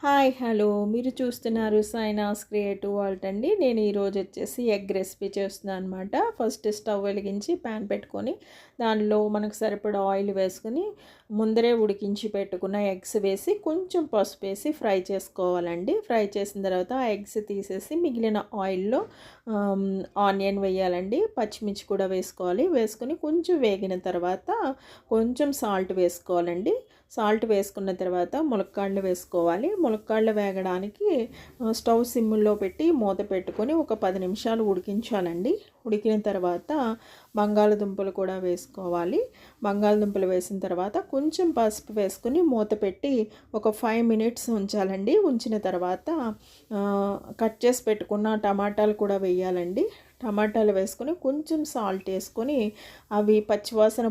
Hi hello మీరు చూస్తున్నారు సైనాస్ creative world అండి. నేను ఈరోజు వచ్చేసి ఎగ్ రెసిపీ చేస్తున్నాను అనమాట. ఫస్ట్ స్టవ్ వెలిగించి ప్యాన్ పెట్టుకొని దానిలో మనకు సరిపడా ఆయిల్ వేసుకొని ముందరే ఉడికించి పెట్టుకున్న ఎగ్స్ వేసి కొంచెం పసుపు వేసి ఫ్రై చేసుకోవాలండి. ఫ్రై చేసిన తర్వాత ఆ ఎగ్స్ తీసేసి మిగిలిన ఆయిల్లో ఆనియన్ వేయాలండి. పచ్చిమిర్చి కూడా వేసుకోవాలి. వేసుకొని కొంచెం వేగిన తర్వాత కొంచెం సాల్ట్ వేసుకోవాలండి. సాల్ట్ వేసుకున్న తర్వాత ములక్కాడలు వేసుకోవాలి. ములక్కాడలు వేగడానికి స్టవ్ సిమ్లో పెట్టి మూత పెట్టుకొని ఒక 10 నిమిషాలు ఉడికించాలండి. ఉడికిన తర్వాత బంగాళదుంపలు కూడా వేసుకోవాలి. బంగాళదుంపలు వేసిన తర్వాత కొంచెం పసుపు వేసుకొని మూత పెట్టి ఒక 5 మినిట్స్ ఉంచాలండి. ఉంచిన తర్వాత కట్ చేసి పెట్టుకున్న టమాటాలు కూడా వేయాలండి. టమాటాలు వేసుకొని కొంచెం సాల్ట్ వేసుకొని అవి పచ్చివాసన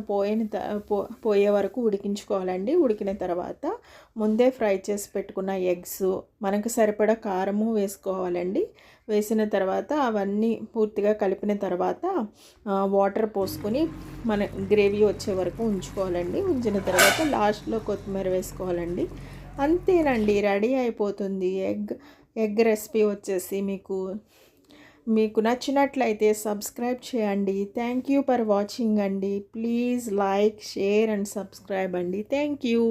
పోయే వరకు ఉడికించుకోవాలండి. ఉడికిన తర్వాత ముందే ఫ్రై చేసి పెట్టుకున్న ఎగ్స్ మనకు సరిపడా కారము వేసుకోవాలండి. వేసిన తర్వాత అవన్నీ పూర్తిగా కలిపిన తర్వాత వాటర్ పోసుకొని మన గ్రేవీ వచ్చే వరకు ఉంచుకోవాలండి. ఉంచిన తర్వాత లాస్ట్లో కొత్తిమీర వేసుకోవాలండి. అంతేనండి, రెడీ అయిపోతుంది ఎగ్ రెసిపీ వచ్చేసి. మీకు నచ్చినట్లయితే సబ్స్క్రైబ్ చేయండి. థ్యాంక్ యూ ఫర్ వాచింగ్ అండి. Please like, share and subscribe అండి. Thank you.